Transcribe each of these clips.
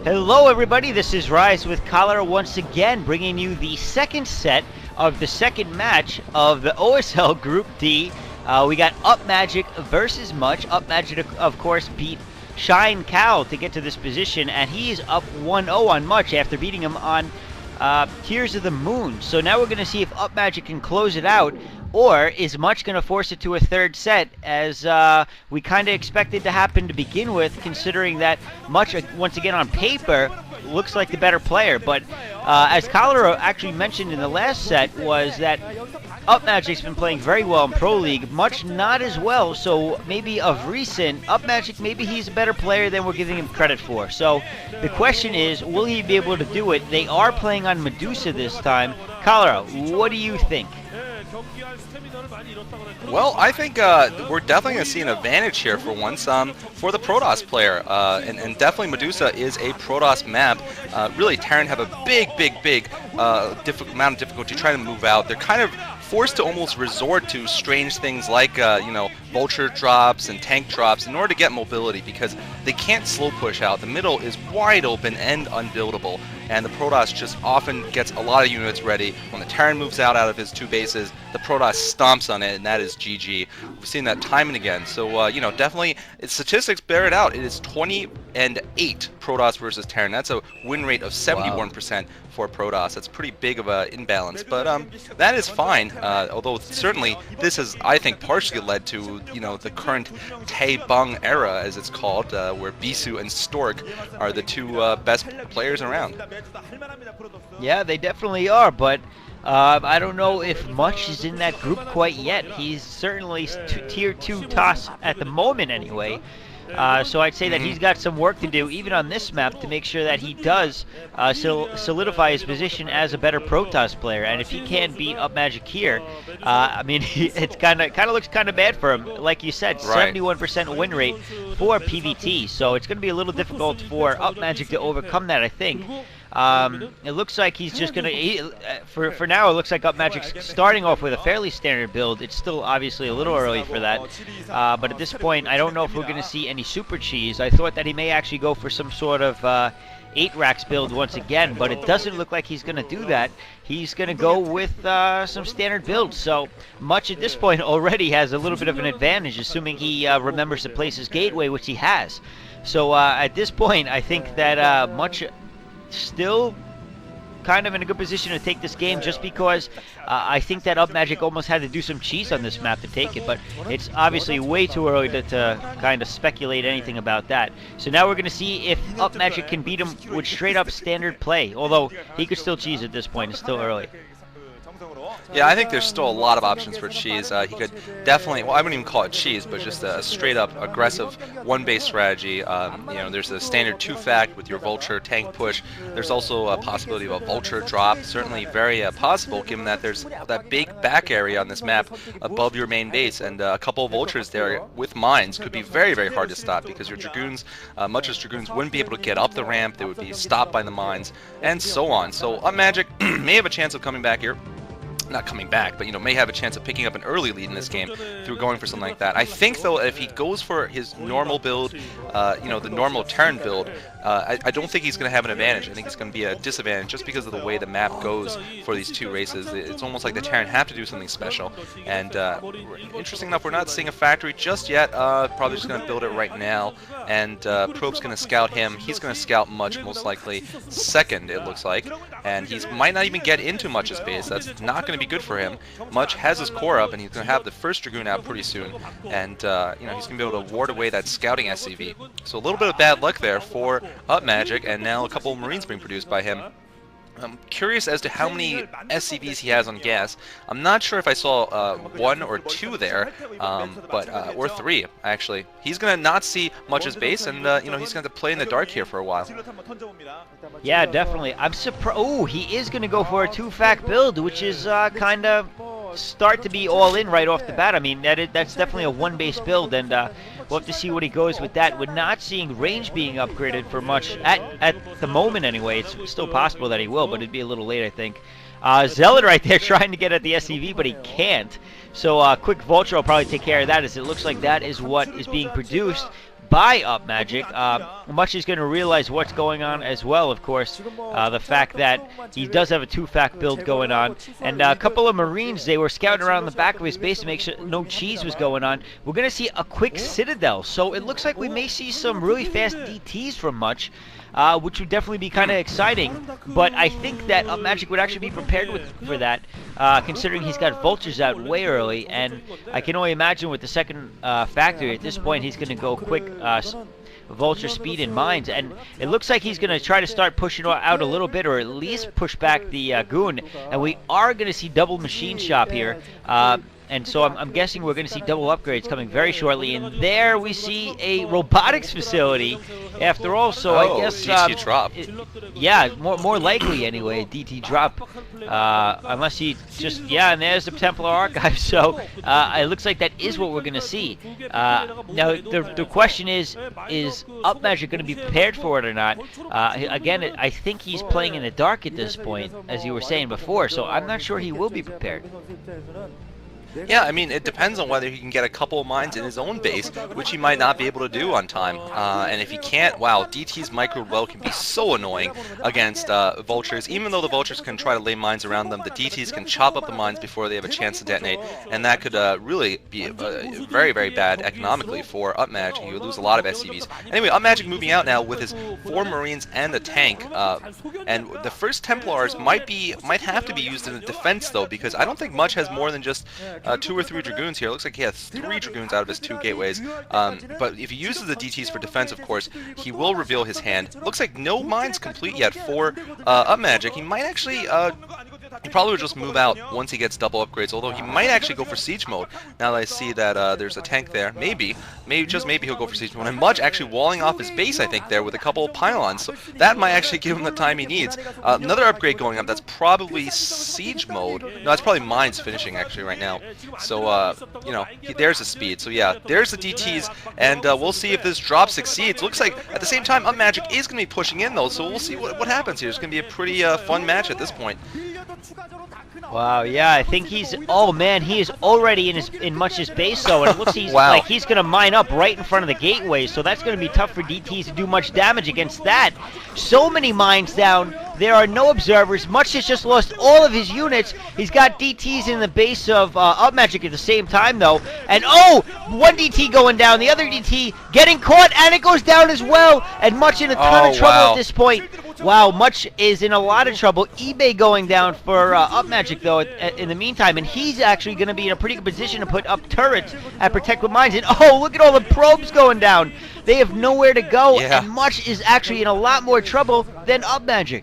Hello everybody, this is Rise with Cholera once again, bringing you the second set of the second match of the OSL Group D. We got Upmagic versus Much. Upmagic, of course, beat Shine Cal to get to this position, and he is up 1-0 on Much after beating him on Tears of the Moon. So now we're going to see if Upmagic can close it out, or is Much going to force it to a third set, as we kind of expected to happen to begin with, considering that Much, once again on paper, looks like the better player. But as Cholera actually mentioned in the last set, was that Upmagic's been playing very well in Pro League, Much not as well, so maybe of recent, Upmagic, maybe he's a better player than we're giving him credit for. So the question is, will he be able to do it? They are playing on Medusa this time. Cholera, what do you think? Well, I think we're definitely going to see an advantage here for once for the Protoss player, and definitely Medusa is a Protoss map. Really, Terran have a big amount of difficulty trying to move out. They're kind of forced to almost resort to strange things like, vulture drops and tank drops in order to get mobility, because they can't slow push out. The middle is wide open and unbuildable, and the Protoss just often gets a lot of units ready. When the Terran moves out of his two bases, the Protoss stomps on it, and that is GG. We've seen that time and again. So, definitely, statistics bear it out. It is 20-8 Protoss versus Terran. That's a win rate of 71% for Protoss. That's pretty big of an imbalance, but that is fine. Although certainly this has, I think, partially led to the current Tae Bung era, as it's called, where Bisu and Stork are the two best players around. Yeah, they definitely are, but I don't know if Much is in that group quite yet. He's certainly tier 2 toss at the moment anyway. So I'd say that he's got some work to do, even on this map, to make sure that he does solidify his position as a better Protoss player. And if he can't beat Upmagic here, I mean, it's kind of looks kind of bad for him. Like you said, 71% win rate for PVT. So it's going to be a little difficult for Upmagic to overcome that, I think. It looks like he's just gonna. For now, it looks like Upmagic's starting off with a fairly standard build. It's still obviously a little early for that, but at this point, I don't know if we're gonna see any super cheese. I thought that he may actually go for some sort of 8 racks build once again, but it doesn't look like he's gonna do that. He's gonna go with some standard builds. So Much at this point already has a little bit of an advantage, assuming he remembers to place his gateway, which he has. So at this point, I think that Much still kind of in a good position to take this game, just because I think that Upmagic almost had to do some cheese on this map to take it, but it's obviously way too early to kind of speculate anything about that. So now we're going to see if Upmagic can beat him with straight up standard play, although he could still cheese at this point. It's still early. Yeah, I think there's still a lot of options for cheese. He could definitely, well, I wouldn't even call it cheese, but just a straight-up aggressive one-base strategy. There's a standard 2-fact with your vulture tank push. There's also a possibility of a vulture drop. Certainly very possible, given that there's that big back area on this map above your main base, and a couple of vultures there with mines could be very, very hard to stop, because your dragoons, much as dragoons, wouldn't be able to get up the ramp. They would be stopped by the mines, and so on. So Upmagic may have a chance of coming back here. Not coming back, but may have a chance of picking up an early lead in this game through going for something like that. I think, though, if he goes for his normal build, the normal Terran build, I don't think he's going to have an advantage. I think it's going to be a disadvantage just because of the way the map goes for these two races. It's almost like the Terran have to do something special. And interesting enough, we're not seeing a factory just yet. Probably just going to build it right now. And Probe's going to scout him. He's going to scout Much, most likely second, it looks like. And he might not even get into Much's base. That's not going to be good for him. Much has his core up, and he's going to have the first Dragoon out pretty soon. And, he's going to be able to ward away that scouting SCV. So a little bit of bad luck there for Upmagic, and now a couple of Marines being produced by him. I'm curious as to how many SCVs he has on gas. I'm not sure if I saw 1 or 2 there, or 3 actually. He's gonna not see Much's base, and he's gonna have to play in the dark here for a while. Yeah, definitely. I'm surprised. Oh, he is gonna go for a 2-fact build, which is kind of start to be all in right off the bat. I mean, that's definitely a 1-base build, and we'll have to see what he goes with that. We're not seeing range being upgraded for Much at the moment anyway. It's still possible that he will, but it'd be a little late, I think. Zealot right there trying to get at the SCV, but he can't. So quick Vulture will probably take care of that, as it looks like that is what is being produced by Upmagic. Much is going to realize what's going on as well, of course. The fact that he does have a 2-fact build going on. And a couple of Marines, they were scouting around the back of his base to make sure no cheese was going on. We're going to see a quick Citadel. So it looks like we may see some really fast DTs from Much. Which would definitely be kind of exciting, but I think that Upmagic would actually be prepared for that, considering he's got Vultures out way early, and I can only imagine with the second factory, at this point he's going to go quick Vulture speed and mines, and it looks like he's going to try to start pushing out a little bit, or at least push back the Goon, and we are going to see double machine shop here. And so I'm guessing we're going to see double upgrades coming very shortly. And there we see a robotics facility after all. So I guess DT drop. Yeah, more likely anyway, a DT drop. Unless he just, yeah, and there's the Templar Archive. So it looks like that is what we're going to see. Now, the question is Upmagic going to be prepared for it or not? Again, I think he's playing in the dark at this point, as you were saying before. So I'm not sure he will be prepared. Yeah, I mean, it depends on whether he can get a couple of mines in his own base, which he might not be able to do on time. And if he can't, wow, DT's micro well can be so annoying against Vultures. Even though the Vultures can try to lay mines around them, the DTs can chop up the mines before they have a chance to detonate, and that could really be very, very bad economically for Upmagic. He would lose a lot of SCVs. Anyway, Upmagic moving out now with his 4 Marines and a tank, and the first Templars might have to be used in the defense, though, because I don't think Much has more than just 2 or 3 Dragoons here. It looks like he has 3 Dragoons out of his 2 gateways. But if he uses the DTs for defense, of course, he will reveal his hand. Looks like no mines complete yet for Upmagic. He might actually... he probably would just move out once he gets double upgrades, although he might actually go for siege mode. Now that I see that there's a tank there, maybe just maybe he'll go for siege mode. And Much actually walling off his base, I think, there with a couple of pylons, so that might actually give him the time he needs. Another upgrade going up, that's probably siege mode. No, that's probably mines finishing actually right now. So, you know, there's the speed. So yeah, there's the DTs, and we'll see if this drop succeeds. Looks like at the same time Upmagic is going to be pushing in though, so we'll see what happens here. It's going to be a pretty fun match at this point. Wow, yeah, I think he's, oh man, he is already in Much's base though, and it looks like he's going to mine up right in front of the gateway, so that's going to be tough for DTs to do much damage against that. So many mines down, there are no observers. Much has just lost all of his units. He's got DTs in the base of Upmagic at the same time though, and oh, one DT going down, the other DT getting caught, and it goes down as well, and Much in a ton of trouble at this point. Wow, Much is in a lot of trouble. eBay going down for Upmagic, though, in the meantime, and he's actually going to be in a pretty good position to put up turrets and protect with mines. And oh, look at all the probes going down. They have nowhere to go, and Much is actually in a lot more trouble than Upmagic.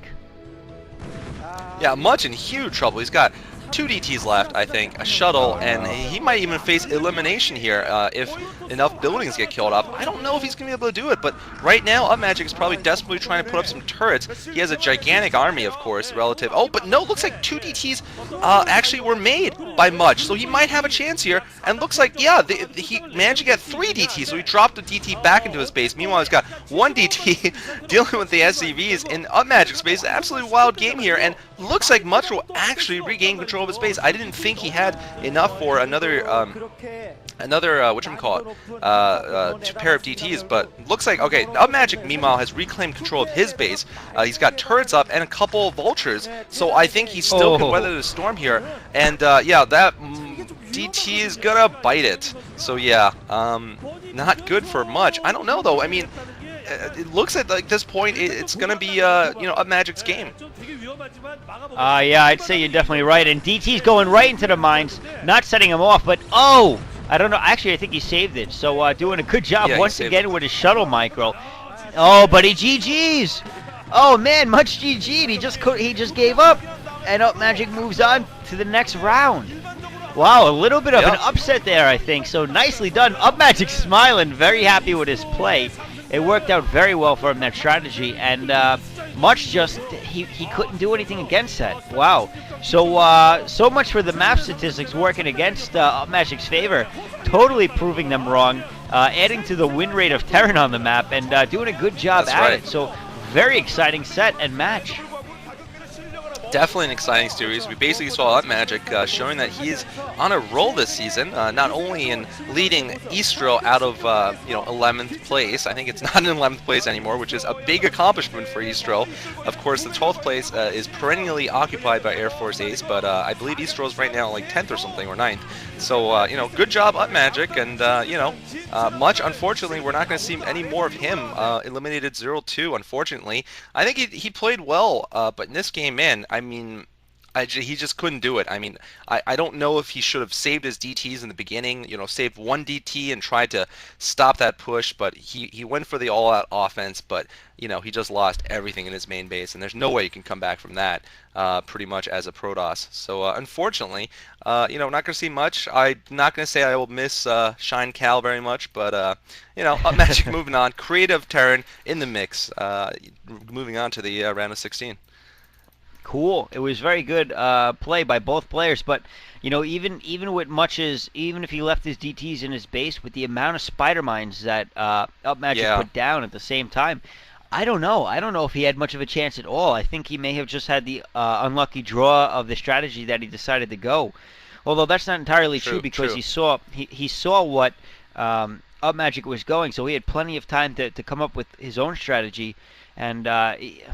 Yeah, Much in huge trouble. He's got 2 DTs left, I think, a shuttle, and he might even face elimination here if enough buildings get killed off. I don't know if he's going to be able to do it, but right now, Upmagic is probably desperately trying to put up some turrets. He has a gigantic army, of course, relative. Oh, but no, looks like 2 DTs actually were made by Much, so he might have a chance here, and looks like, yeah, he managed to get 3 DTs, so he dropped a DT back into his base. Meanwhile, he's got 1 DT dealing with the SCVs in Upmagic's base. Absolutely wild game here, and looks like Much will actually regain control of his base. I didn't think he had enough for another whatchamacallit, 2 pair of DTs, but looks like, okay, Upmagic meanwhile has reclaimed control of his base. He's got turrets up and a couple of vultures, so I think he still can weather the storm here, and yeah, that DT is gonna bite it. So yeah, not good for Much. I don't know though, I mean, it looks at like this point it's gonna be you know, Upmagic's game. Yeah, I'd say you're definitely right. And DT's going right into the mines, not setting him off, but oh, I don't know. Actually, I think he saved it. So doing a good job once again with his shuttle micro. Oh, but he GG's. Oh man, Much GG'd. He just gave up, and Upmagic moves on to the next round. Wow, a little bit of an upset there, I think. So nicely done. Upmagic smiling, very happy with his play. It worked out very well for him, that strategy, and Much just, he couldn't do anything against that. Wow. So so much for the map statistics working against Upmagic's favor, totally proving them wrong, adding to the win rate of Terran on the map, and doing a good job at it. So very exciting set and match. Definitely an exciting series. We basically saw Upmagic showing that he is on a roll this season, not only in leading Eastro out of 11th place. I think it's not in 11th place anymore, which is a big accomplishment for Eastro. Of course, the 12th place is perennially occupied by Air Force Ace, but I believe Eastro is right now like 10th or something, or 9th. So good job Upmagic, and much unfortunately we're not going to see any more of him. Eliminated 0-2, unfortunately. I think he played well, but in this game, man, I mean, he just couldn't do it. I mean, I don't know if he should have saved his DTs in the beginning, saved one DT and tried to stop that push, but he went for the all-out offense, but, he just lost everything in his main base, and there's no way you can come back from that pretty much as a Protoss. So, unfortunately, not going to see much. I'm not going to say I will miss Shine Cal very much, but, Upmagic moving on. Creative Terran in the mix, moving on to the round of 16. Cool. It was very good play by both players, but even with even if he left his DTs in his base, with the amount of spider mines that Upmagic put down at the same time, I don't know. I don't know if he had much of a chance at all. I think he may have just had the unlucky draw of the strategy that he decided to go. Although that's not entirely true because he saw what Upmagic was going, so he had plenty of time to come up with his own strategy. And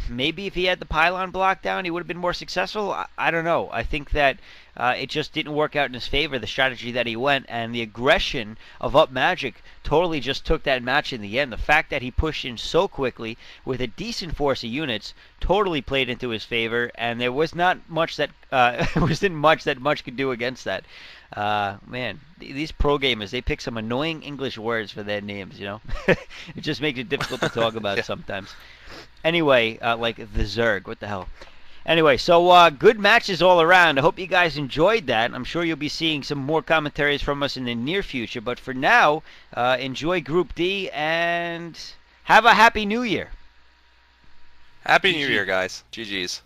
maybe if he had the pylon block down, he would have been more successful. I don't know. I think that it just didn't work out in his favor, the strategy that he went, and the aggression of Upmagic totally just took that match in the end. The fact that he pushed in so quickly with a decent force of units totally played into his favor, and there was not much that wasn't much that much could do against that. Man, these pro gamers, they pick some annoying English words for their names, It just makes it difficult to talk about sometimes. Anyway, like the Zerg, what the hell? Anyway, so good matches all around. I hope you guys enjoyed that. I'm sure you'll be seeing some more commentaries from us in the near future. But for now, enjoy Group D and have a Happy New Year. Happy New Year, guys. GG's.